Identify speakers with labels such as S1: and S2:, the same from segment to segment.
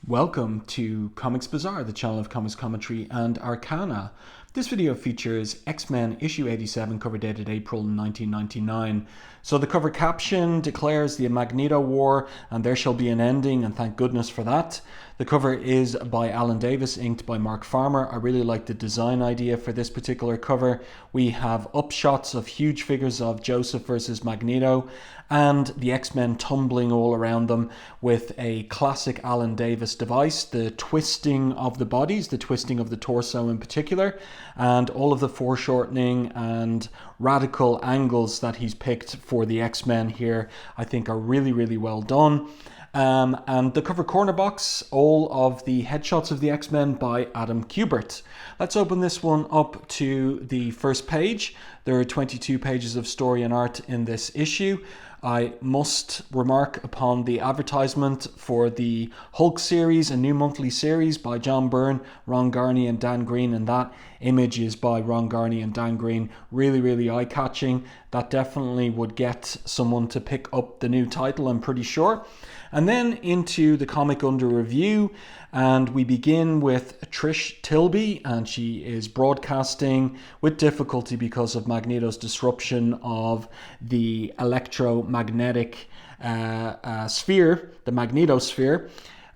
S1: Welcome to Comics Bazaar, the channel of comics commentary and arcana. This video features X-Men issue 87, cover dated April 1999. So the cover caption declares the Magneto War and there shall be an ending, and thank goodness for that. The cover is by Alan Davis, inked by Mark Farmer. I really like the design idea for this particular cover. We have upshots of huge figures of Joseph versus Magneto and the X-Men tumbling all around them with a classic Alan Davis device, the twisting of the bodies, the twisting of the torso in particular, and all of the foreshortening and radical angles that he's picked for the X-Men here I think are really, really well done. And the cover corner box, all of the headshots of the X-Men by Adam Kubert. Let's open this one up to the first page. There are 22 pages of story and art in this issue. I must remark upon the advertisement for the Hulk series, a new monthly series by John Byrne, Ron Garney and Dan Green, and that image is by Ron Garney and Dan Green. Really, really eye-catching. That definitely would get someone to pick up the new title, I'm pretty sure. And then into the comic under review, and we begin with Trish Tilby, and she is broadcasting with difficulty because of Magneto's disruption of the electromagnetic sphere, the magnetosphere.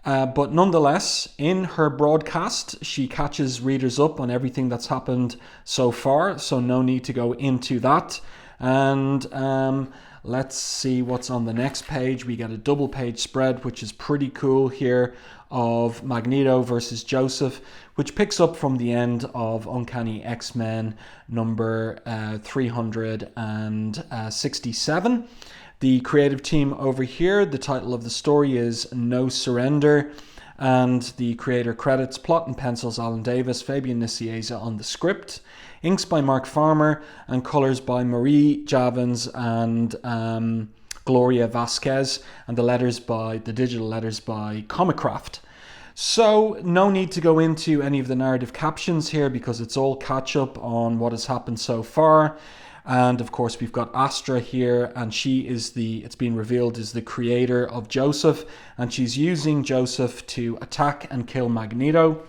S1: But nonetheless, in her broadcast, she catches readers up on everything that's happened so far, so no need to go into that. And let's see what's on the next page. We get a double page spread, which is pretty cool here, of Magneto versus Joseph, which picks up from the end of Uncanny X-Men number 367. The creative team over here, the title of the story is No Surrender, and the creator credits, plot and pencils, Alan Davis, Fabian Nicieza on the script, inks by Mark Farmer, and colors by Marie Javins and Gloria Vasquez, and the digital letters by Comicraft. So no need to go into any of the narrative captions here because it's all catch up on what has happened so far. And of course we've got Astra here, and she is it's been revealed is the creator of Joseph, and she's using Joseph to attack and kill Magneto.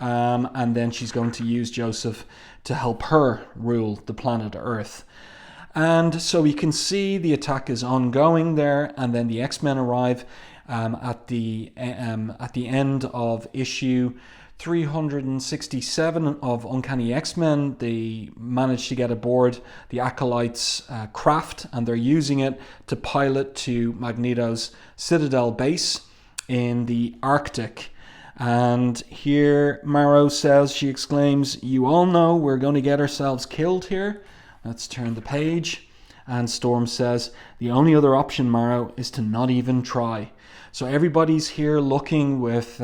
S1: And then she's going to use Joseph to help her rule the planet Earth. And so we can see the attack is ongoing there, and then the X-Men arrive at the end of issue 367 of Uncanny X-Men. They managed to get aboard the Acolyte's craft, and they're using it to pilot to Magneto's Citadel base in the Arctic. And here Marrow says, she exclaims, "You all know we're going to get ourselves killed here." Let's turn the page. And Storm says, "The only other option, Marrow, is to not even try." So everybody's here looking with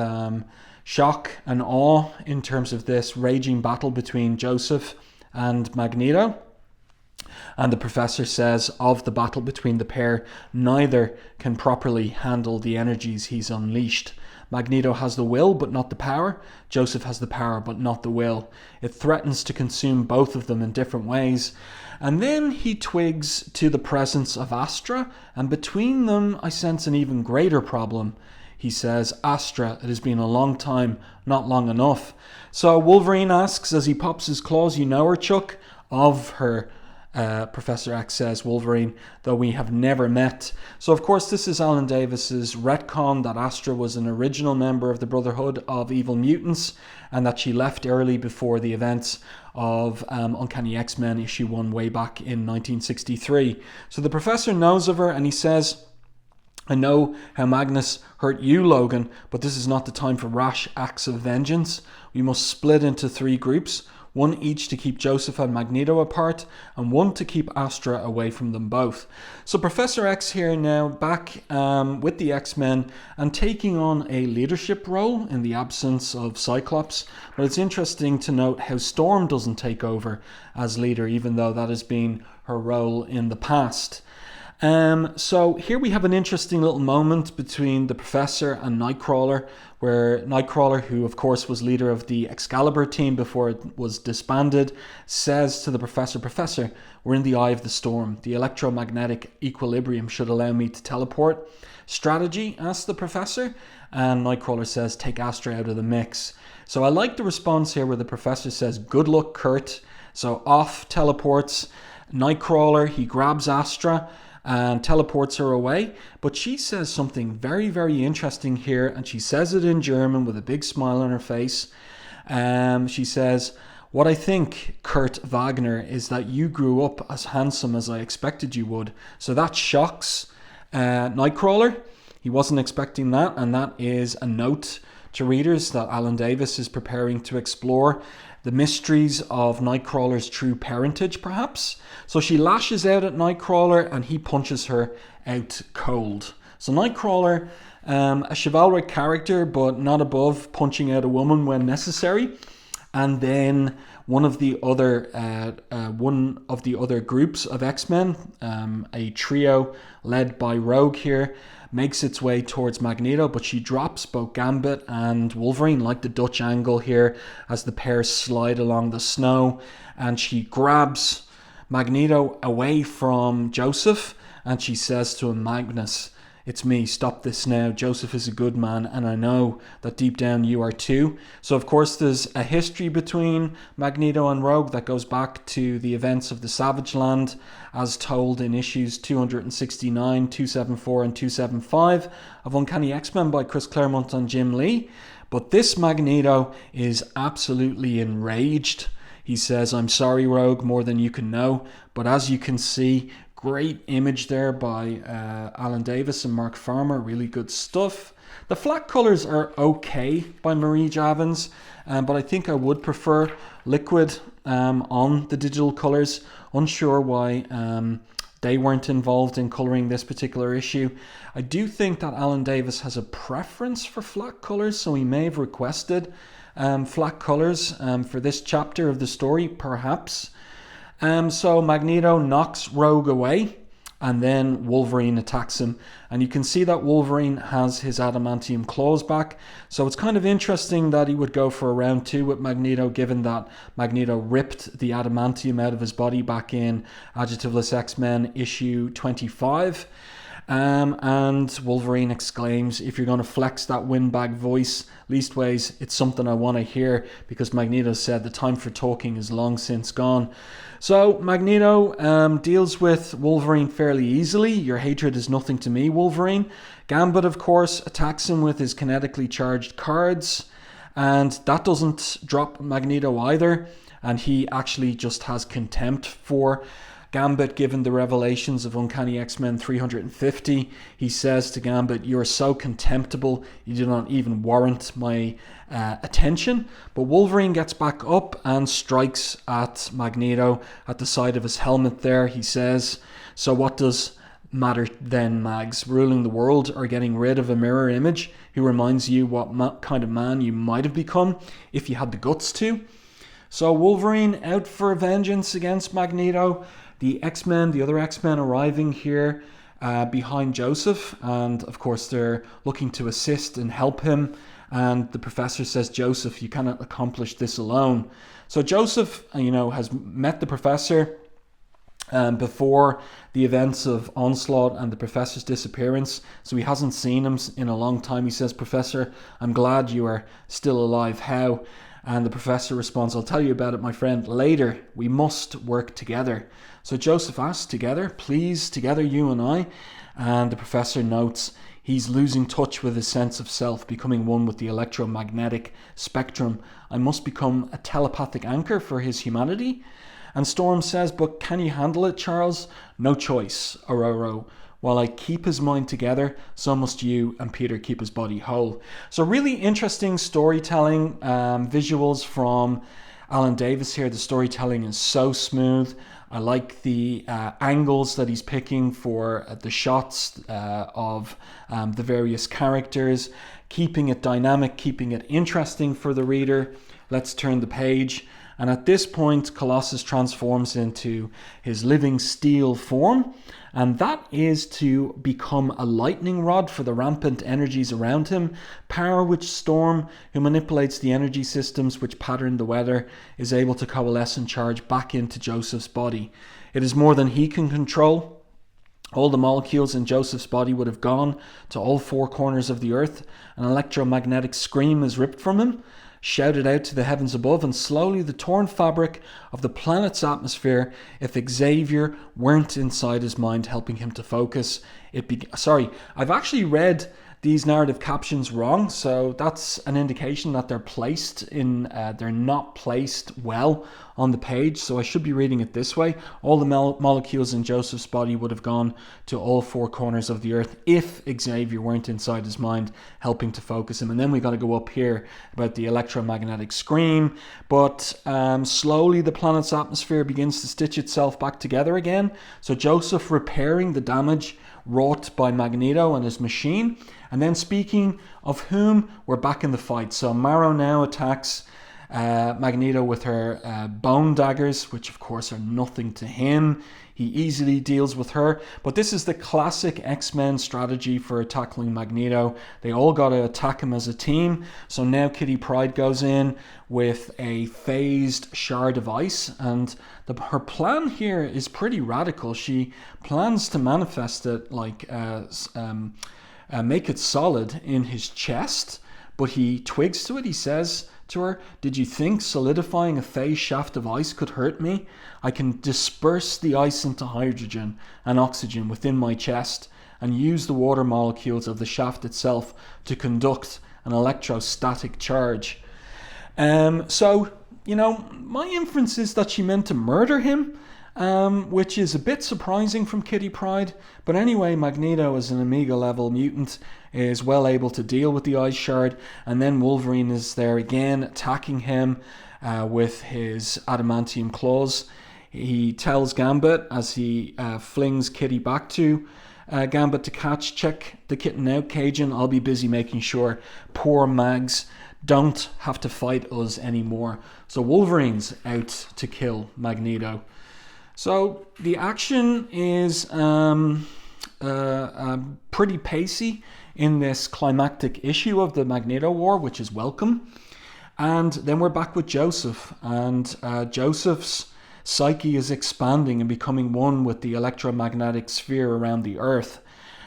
S1: shock and awe in terms of this raging battle between Joseph and Magneto. And the professor says of the battle between the pair, neither can properly handle the energies he's unleashed. Magneto has the will, but not the power. Joseph has the power, but not the will. It threatens to consume both of them in different ways. And then he twigs to the presence of Astra, and between them I sense an even greater problem. He says, "Astra, it has been a long time, not long enough." So Wolverine asks as he pops his claws, "You know her, Chuck?" Of her, Professor X says, Wolverine, "though we have never met." So of course this is Alan Davis's retcon that Astra was an original member of the Brotherhood of Evil Mutants, and that she left early before the events of Uncanny X-Men issue 1 way back in 1963. So the Professor knows of her, and he says, "I know how Magnus hurt you, Logan, but this is not the time for rash acts of vengeance. We must split into 3 groups, one each to keep Joseph and Magneto apart, and one to keep Astra away from them both." So Professor X here now back with the X-Men and taking on a leadership role in the absence of Cyclops. But it's interesting to note how Storm doesn't take over as leader, even though that has been her role in the past. So here we have an interesting little moment between the Professor and Nightcrawler, where Nightcrawler, who of course was leader of the Excalibur team before it was disbanded, says to the Professor, "Professor, we're in the eye of the storm. The electromagnetic equilibrium should allow me to teleport." "Strategy?" asks the Professor, and Nightcrawler says, "Take Astra out of the mix." So I like the response here where the Professor says, "Good luck, Kurt." So off teleports Nightcrawler, he grabs Astra and teleports her away. But she says something very, very interesting here, and she says it in German with a big smile on her face. She says, "What I think, Kurt Wagner, is that you grew up as handsome as I expected you would." So that shocks Nightcrawler. He wasn't expecting that, and that is a note to readers that Alan Davis is preparing to explore the mysteries of Nightcrawler's true parentage, perhaps. So she lashes out at Nightcrawler and he punches her out cold. So Nightcrawler, a chivalric character, but not above punching out a woman when necessary. And then one of the other groups of X-Men, a trio led by Rogue here, makes its way towards Magneto, but she drops both Gambit and Wolverine, like the Dutch angle here, as the pair slide along the snow, and she grabs Magneto away from Joseph, and she says to him, "Magnus, it's me, stop this now. Joseph is a good man, and I know that deep down you are too." So of course there's a history between Magneto and Rogue that goes back to the events of the Savage Land, as told in issues 269, 274 and 275 of Uncanny X-Men by Chris Claremont and Jim Lee. But this Magneto is absolutely enraged. He says, "I'm sorry, Rogue, more than you can know." But as you can see, great image there by Alan Davis and Mark Farmer. Really good stuff. The flat colours are okay by Marie Javins, but I think I would prefer liquid on the digital colours. Unsure why they weren't involved in colouring this particular issue. I do think that Alan Davis has a preference for flat colours, so he may have requested flat colours for this chapter of the story, perhaps. So Magneto knocks Rogue away, and then Wolverine attacks him. And you can see that Wolverine has his adamantium claws back. So it's kind of interesting that he would go for a round two with Magneto, given that Magneto ripped the adamantium out of his body back in Adjectiveless X-Men issue 25. And Wolverine exclaims, "If you're going to flex that windbag voice, leastways, it's something I want to hear," because Magneto said the time for talking is long since gone. So Magneto deals with Wolverine fairly easily. "Your hatred is nothing to me, Wolverine." Gambit, of course, attacks him with his kinetically charged cards, and that doesn't drop Magneto either, and he actually just has contempt for Gambit, given the revelations of Uncanny X-Men 350. He says to Gambit, "You're so contemptible, you do not even warrant my attention." But Wolverine gets back up and strikes at Magneto at the side of his helmet there. He says, "So what does matter then, Mags? Ruling the world or getting rid of a mirror image who reminds you what kind of man you might have become if you had the guts to?" So Wolverine out for vengeance against Magneto. The X-Men, the other X-Men arriving here behind Joseph, and of course they're looking to assist and help him, and the Professor says, "Joseph, you cannot accomplish this alone." So Joseph, has met the Professor before the events of Onslaught and the Professor's disappearance, so he hasn't seen him in a long time. He says, "Professor, I'm glad you are still alive. How?" And the Professor responds, "I'll tell you about it, my friend, later. We must work together." So Joseph asks, "Together? Please, together, you and I?" And the Professor notes he's losing touch with his sense of self, becoming one with the electromagnetic spectrum. "I must become a telepathic anchor for his humanity." And Storm says, "But can you handle it, Charles?" "No choice, Aurora. While I keep his mind together, so must you, and Peter keep his body whole." So really interesting storytelling, visuals from Alan Davis here. The storytelling is so smooth. I like the angles that he's picking for the shots of the various characters, keeping it dynamic, keeping it interesting for the reader. Let's turn the page And at this point, Colossus transforms into his living steel form, and that is to become a lightning rod for the rampant energies around him. Power which Storm, who manipulates the energy systems which pattern the weather, is able to coalesce and charge back into Joseph's body. It is more than he can control. All the molecules in Joseph's body would have gone to all four corners of the earth. An electromagnetic scream is ripped from him, shouted out to the heavens above, and slowly the torn fabric of the planet's atmosphere, if Xavier weren't inside his mind helping him to focus, I've actually read these narrative captions wrong, so that's an indication that they're not placed well on the page, so I should be reading it this way. All the molecules in Joseph's body would have gone to all four corners of the earth if Xavier weren't inside his mind helping to focus him. And then we got to go up here about the electromagnetic scream, but slowly the planet's atmosphere begins to stitch itself back together again. So Joseph repairing the damage wrought by Magneto and his machine. And then speaking of whom, we're back in the fight. So Marrow now attacks Magneto with her bone daggers, which of course are nothing to him. He easily deals with her. But this is the classic X-Men strategy for tackling Magneto. They all got to attack him as a team. So now Kitty Pryde goes in with a phased shard of ice. And her plan here is pretty radical. She plans to manifest it make it solid in his chest. But he twigs to it. He says to her, "Did you think solidifying a phase shaft of ice could hurt me? I can disperse the ice into hydrogen and oxygen within my chest and use the water molecules of the shaft itself to conduct an electrostatic charge." So, my inference is that she meant to murder him, which is a bit surprising from Kitty Pryde. But anyway, Magneto, as an Omega level mutant, is well able to deal with the ice shard, and then Wolverine is there again attacking him with his adamantium claws. He tells Gambit, as he flings Kitty back to Gambit to check the kitten out, Cajun. I'll be busy making sure poor Mags don't have to fight us anymore. So Wolverine's out to kill Magneto. So the action is pretty pacey in this climactic issue of the Magneto War, which is welcome. And then we're back with Joseph, and Joseph's psyche is expanding and becoming one with the electromagnetic sphere around the earth.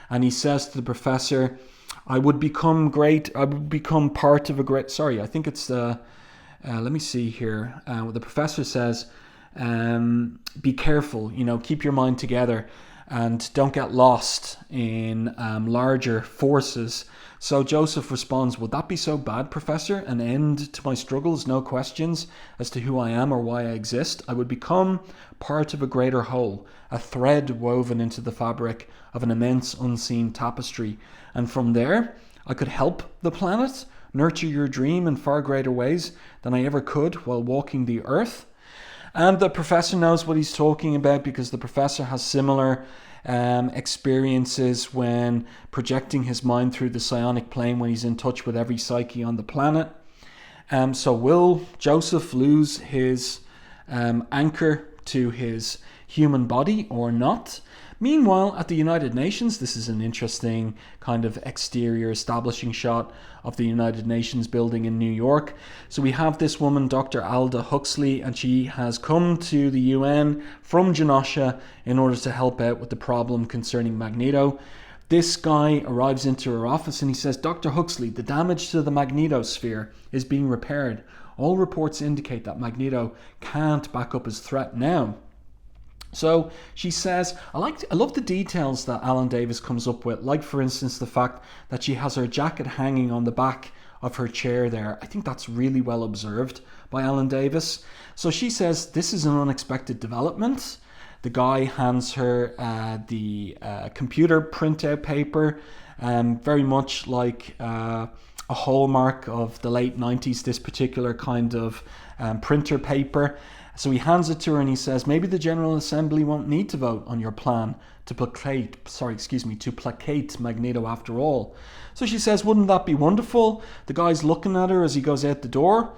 S1: And he says to the professor, I would become part of a great, sorry, I think it's let me see here. The professor says, be careful, keep your mind together and don't get lost in larger forces. So Joseph responds, would that be so bad, Professor? An end to my struggles, no questions as to who I am or why I exist. I would become part of a greater whole, a thread woven into the fabric of an immense unseen tapestry. And from there, I could help the planet, nurture your dream in far greater ways than I ever could while walking the earth. And the professor knows what he's talking about, because the professor has similar experiences when projecting his mind through the psionic plane when he's in touch with every psyche on the planet. So will Joseph lose his anchor to his human body or not? Meanwhile, at the United Nations, this is an interesting kind of exterior establishing shot of the United Nations building in New York. So we have this woman, Dr. Alda Huxley, and she has come to the UN from Genosha in order to help out with the problem concerning Magneto. This guy arrives into her office and he says, Dr. Huxley, the damage to the magnetosphere is being repaired. All reports indicate that Magneto can't back up his threat now. So she says, I love the details that Alan Davis comes up with, like for instance the fact that she has her jacket hanging on the back of her chair there. I think that's really well observed by Alan Davis. So she says, this is an unexpected development. The guy hands her the computer printout paper, very much like a hallmark of the late 90s, this particular kind of printer paper. So he hands it to her and he says, maybe the General Assembly won't need to vote on your plan to placate Magneto after all. So she says, wouldn't that be wonderful? The guy's looking at her as he goes out the door.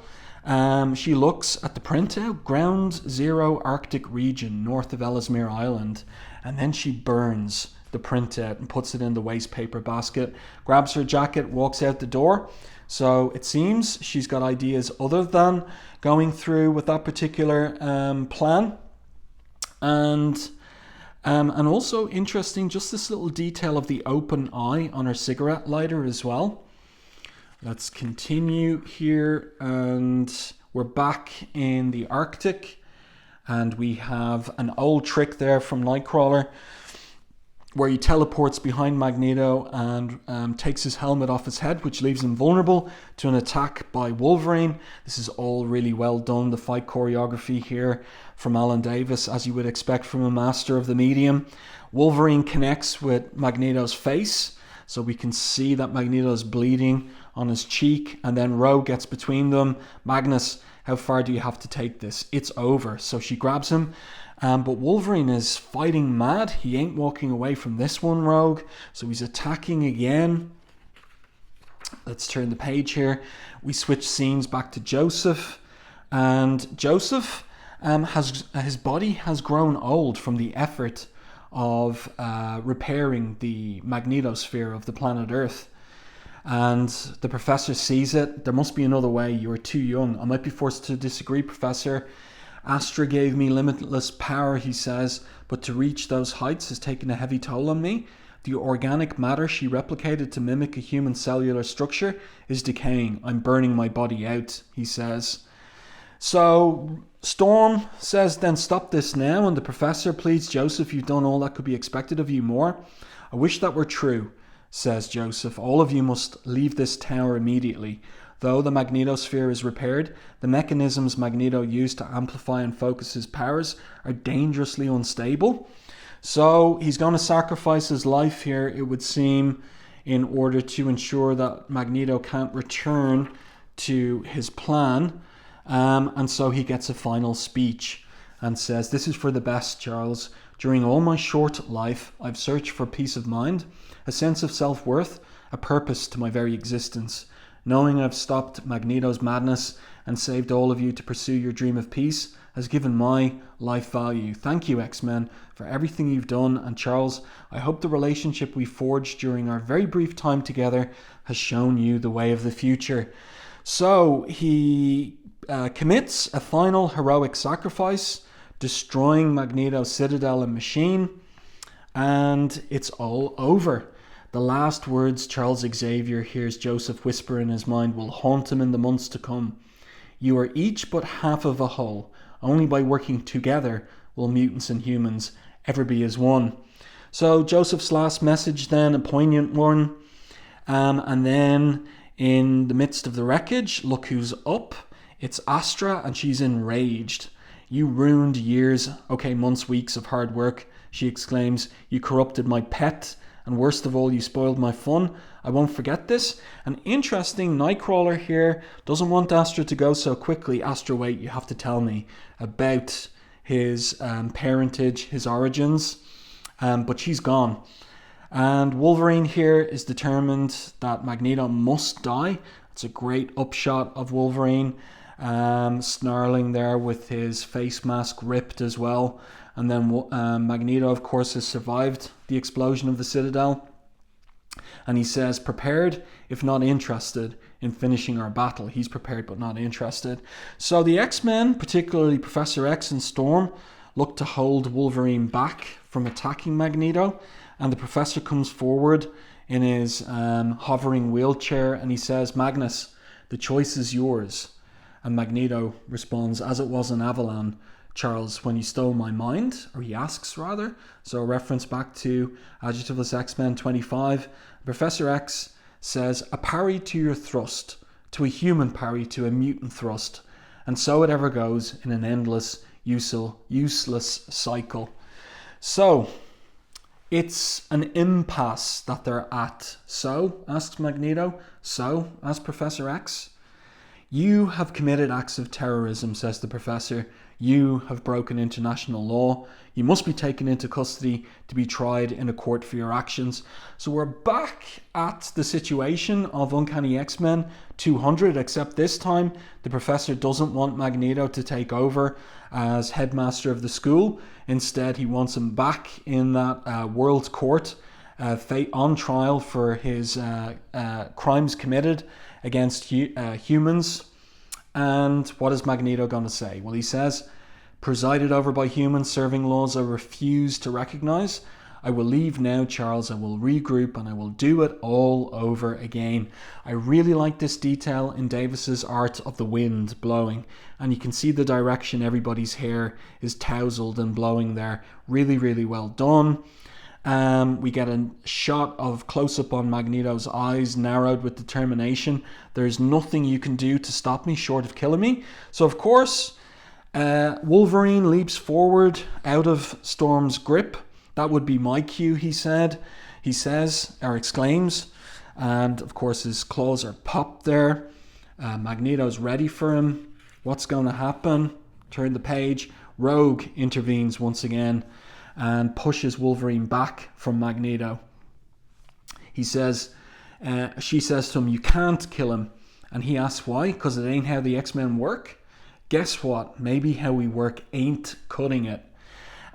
S1: She looks at the printout, Ground Zero Arctic region, north of Ellesmere Island, and then she burns the printout and puts it in the waste paper basket, grabs her jacket, walks out the door. So it seems she's got ideas other than going through with that particular plan. And also interesting, just this little detail of the open eye on her cigarette lighter as well. Let's continue here, and we're back in the Arctic, and we have an old trick there from Nightcrawler where he teleports behind Magneto and takes his helmet off his head, which leaves him vulnerable to an attack by Wolverine. This is all really well done. The fight choreography here from Alan Davis, as you would expect from a master of the medium. Wolverine connects with Magneto's face, so we can see that Magneto's bleeding on his cheek, and then Rogue gets between them. Magnus, how far do you have to take this? It's over. So she grabs him, but Wolverine is fighting mad. He ain't walking away from this one, Rogue. So he's attacking again. Let's turn the page here. We switch scenes back to Joseph, and Joseph his body has grown old from the effort of repairing the magnetosphere of the planet Earth. And the professor sees it. There must be another way. You're too young. I might be forced to disagree, Professor. Astra gave me limitless power, he says, but to reach those heights has taken a heavy toll on me. The organic matter she replicated to mimic a human cellular structure is decaying. I'm burning my body out, he says. So Storm says, then stop this now, and the professor pleads, Joseph, you've done all that could be expected of you more. I wish that were true, says Joseph. All of you must leave this tower immediately. Though the magnetosphere is repaired, the mechanisms Magneto used to amplify and focus his powers are dangerously unstable. So he's going to sacrifice his life here, it would seem, in order to ensure that Magneto can't return to his plan. And so he gets a final speech and says, this is for the best, Charles. During all my short life, I've searched for peace of mind, a sense of self-worth, a purpose to my very existence. Knowing I've stopped Magneto's madness and saved all of you to pursue your dream of peace has given my life value. Thank you, X-Men, for everything you've done. And Charles, I hope the relationship we forged during our very brief time together has shown you the way of the future. So he commits a final heroic sacrifice, destroying Magneto's citadel and machine, and it's all over. The last words Charles Xavier hears Joseph whisper in his mind will haunt him in the months to come. You are each but half of a whole. Only by working together will mutants and humans ever be as one. So Joseph's last message then, a poignant one. And then in the midst of the wreckage, look who's up. It's Astra, and she's enraged. You ruined years, okay, months, weeks of hard work, she exclaims. You corrupted my pet, and worst of all, you spoiled my fun. I won't forget this. And interesting, Nightcrawler here doesn't want Astra to go so quickly. Astra, wait, you have to tell me about his parentage, his origins. But she's gone. And Wolverine here is determined that Magneto must die. It's a great upshot of Wolverine, snarling there with his face mask ripped as well. And then Magneto, of course, has survived the explosion of the Citadel. And he says, prepared, if not interested, in finishing our battle. He's prepared but not interested. So the X-Men, particularly Professor X and Storm, look to hold Wolverine back from attacking Magneto. And the Professor comes forward in his hovering wheelchair and he says, Magnus, the choice is yours. And Magneto responds, as it was in Avalon, Charles, when you stole my mind, or he asks rather. So a reference back to Adjectiveless X-Men 25. Professor X says, a parry to your thrust, to a human parry to a mutant thrust. And so it ever goes in an endless, useless cycle. So it's an impasse that they're at. So, asks Magneto. So, asks Professor X. You have committed acts of terrorism, says the professor. You have broken international law. You must be taken into custody to be tried in a court for your actions. So we're back at the situation of Uncanny X-Men 200, except this time the professor doesn't want Magneto to take over as headmaster of the school. Instead, he wants him back in that world court, on trial for his crimes committed against humans. And what is Magneto going to say? Well, he says, presided over by humans serving laws I refuse to recognize. I will leave now, Charles. I will regroup and I will do it all over again. I really like this detail in Davis's art of the wind blowing. And you can see the direction everybody's hair is tousled and blowing there. Really, really well done. We get a shot of close-up on Magneto's eyes, narrowed with determination. There's nothing you can do to stop me short of killing me. So, of course, Wolverine leaps forward out of Storm's grip. That would be my cue, he says, or exclaims. And, of course, his claws are popped there. Magneto's ready for him. What's going to happen? Turn the page. Rogue intervenes once again and pushes Wolverine back from Magneto. She says to him, you can't kill him. And he asks why? Because it ain't how the X-Men work? Guess what? Maybe how we work ain't cutting it.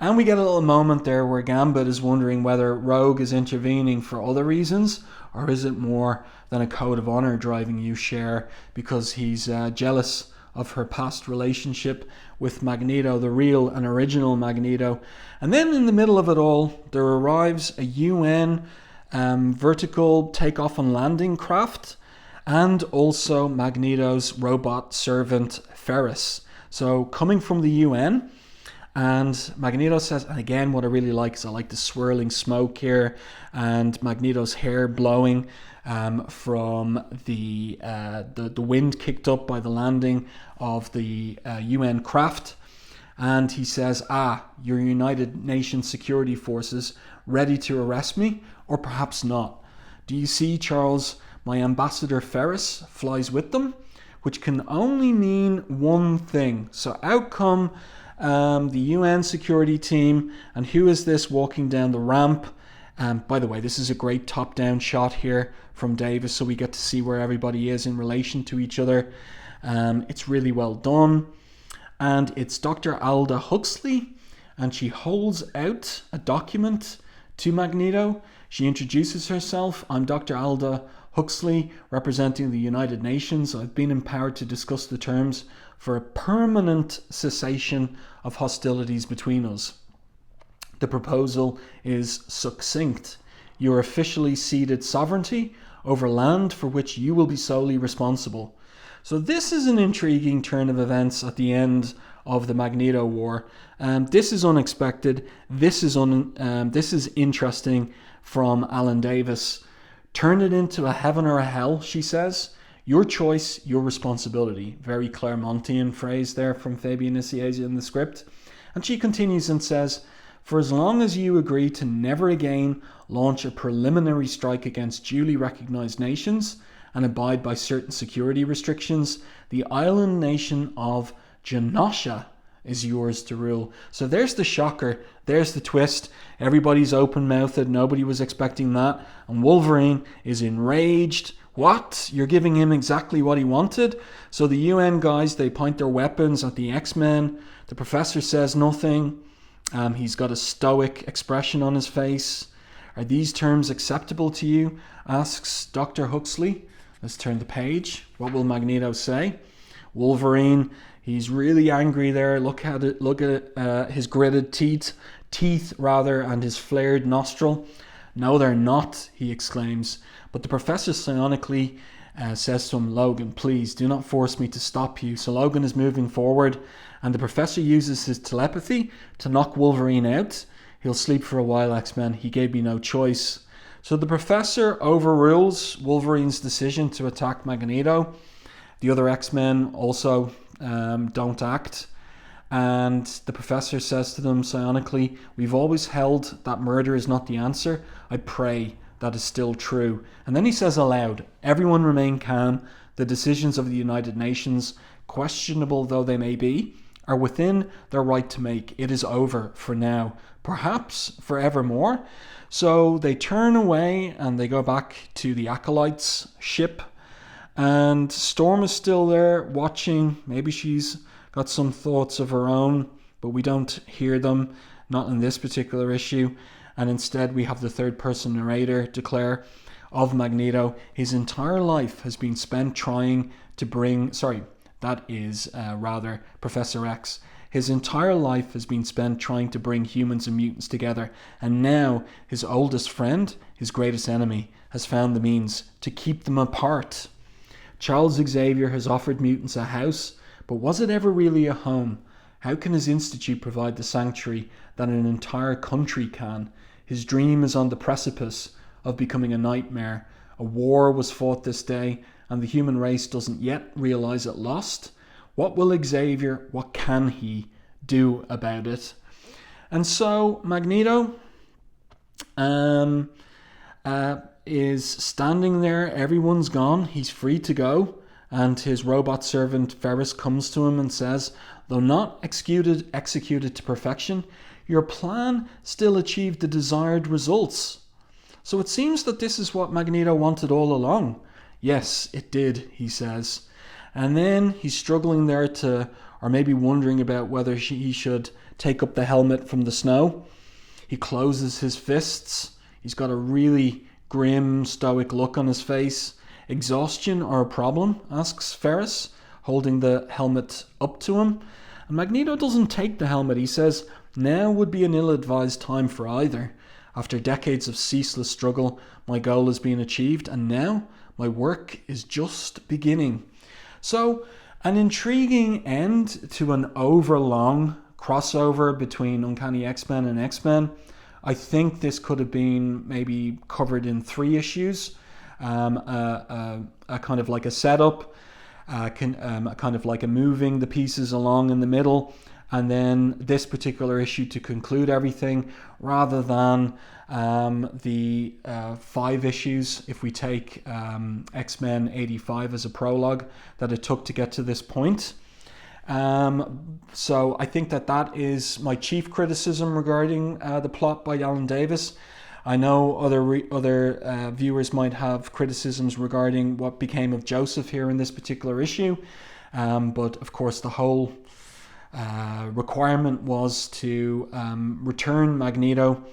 S1: And we get a little moment there where Gambit is wondering whether Rogue is intervening for other reasons, or is it more than a code of honor driving you, Cher, because he's jealous of her past relationship with Magneto, the real and original Magneto. And then in the middle of it all, there arrives a UN vertical takeoff and landing craft, and also Magneto's robot servant Ferris. So coming from the UN, and Magneto says, and again, what I really like is I like the swirling smoke here, and Magneto's hair blowing from the wind kicked up by the landing of the UN craft. And he says, your United Nations security forces ready to arrest me, or perhaps not. Do you see, Charles, my ambassador Ferris flies with them, which can only mean one thing. So out come the UN security team, and who is this walking down the ramp? By the way, this is a great top-down shot here from Davis, so we get to see where everybody is in relation to each other. It's really well done. And it's Dr. Alda Huxley, and she holds out a document to Magneto. She introduces herself. I'm Dr. Alda Huxley, representing the United Nations. I've been empowered to discuss the terms for a permanent cessation of hostilities between us. The proposal is succinct. Your officially ceded sovereignty over land for which you will be solely responsible. So this is an intriguing turn of events at the end of the Magneto War. This is unexpected. This is interesting from Alan Davis. Turn it into a heaven or a hell, she says. Your choice, your responsibility. Very Claremontian phrase there from Fabian Nicieza in the script. And she continues and says, for as long as you agree to never again launch a preliminary strike against duly recognized nations and abide by certain security restrictions, the island nation of Genosha is yours to rule. So there's the shocker, there's the twist. Everybody's open-mouthed, nobody was expecting that. And Wolverine is enraged. What? You're giving him exactly what he wanted? So the UN guys, they point their weapons at the X-Men. The professor says nothing. He's got a stoic expression on his face. Are these terms acceptable to you? Asks Dr. Huxley. Let's turn the page. What will Magneto say? Wolverine, he's really angry there. Look at it. Look at his gritted teeth, and his flared nostril. No, they're not, he exclaims. But the professor psionically says to him, Logan, please do not force me to stop you. So Logan is moving forward, and the professor uses his telepathy to knock Wolverine out. He'll sleep for a while, X-Men. He gave me no choice. So the professor overrules Wolverine's decision to attack Magneto. The other X-Men also don't act. And the professor says to them psionically, we've always held that murder is not the answer. I pray that is still true. And then he says aloud, everyone remain calm. The decisions of the United Nations, questionable though they may be, are within their right to make. It is over for now, perhaps forevermore. So they turn away and they go back to the Acolytes ship. And Storm is still there watching. Maybe she's got some thoughts of her own, but we don't hear them, not in this particular issue. And instead we have the third person narrator declare of Magneto, his entire life has been spent trying to bring, Professor X. His entire life has been spent trying to bring humans and mutants together, and now his oldest friend, his greatest enemy, has found the means to keep them apart. Charles Xavier has offered mutants a house, but was it ever really a home? How can his institute provide the sanctuary that an entire country can? His dream is on the precipice of becoming a nightmare. A war was fought this day, and the human race doesn't yet realize it lost. What will Xavier, what can he do about it? And so Magneto is standing there. Everyone's gone. He's free to go. And his robot servant Ferris comes to him and says, though not executed to perfection, your plan still achieved the desired results. So it seems that this is what Magneto wanted all along. Yes, it did, he says. And then he's struggling there or maybe wondering about whether he should take up the helmet from the snow. He closes his fists. He's got a really grim, stoic look on his face. Exhaustion or a problem? Asks Ferris, holding the helmet up to him. And Magneto doesn't take the helmet. He says, now would be an ill-advised time for either. After decades of ceaseless struggle, my goal has been achieved, and now my work is just beginning. So, an intriguing end to an overlong crossover between Uncanny X-Men and X-Men. I think this could have been maybe covered in 3 issues. A kind of like a setup, kind of like a moving the pieces along in the middle, and then this particular issue to conclude everything, rather than the 5 issues, if we take X-Men 85 as a prologue, that it took to get to this point. So I think that is my chief criticism regarding the plot by Alan Davis. I know other viewers might have criticisms regarding what became of Joseph here in this particular issue, but of course the whole requirement was to return Magneto,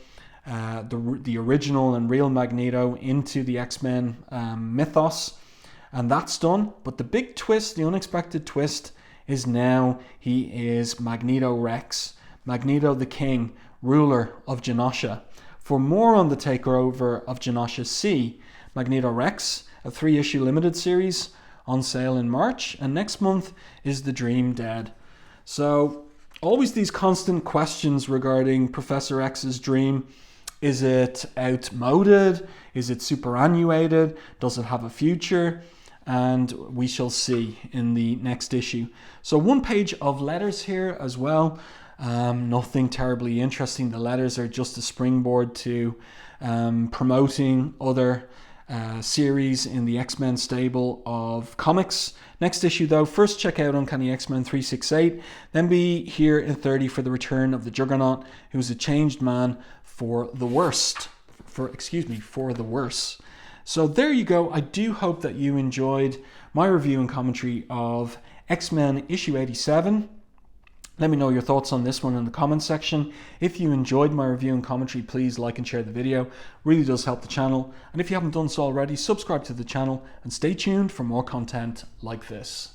S1: the original and real Magneto, into the X-Men mythos, and that's done. But the big twist, the unexpected twist, is now he is Magneto Rex, Magneto the King, ruler of Genosha. For more on the takeover of Genosha, see Magneto Rex, a 3-issue limited series on sale in March, and next month is The Dream Dead. So always these constant questions regarding Professor X's dream. Is it outmoded? Is it superannuated? Does it have a future? And we shall see in the next issue. So 1 page of letters here as well. Nothing terribly interesting. The letters are just a springboard to promoting other series in the X-Men stable of comics. Next issue though, first check out Uncanny X-Men 368, then be here in 30 for the return of the Juggernaut, who is a changed man for the worse. So there you go. I do hope that you enjoyed my review and commentary of X-Men issue 87. Let me know your thoughts on this one in the comments section. If you enjoyed my review and commentary, please like and share the video. It really does help the channel. And if you haven't done so already, subscribe to the channel and stay tuned for more content like this.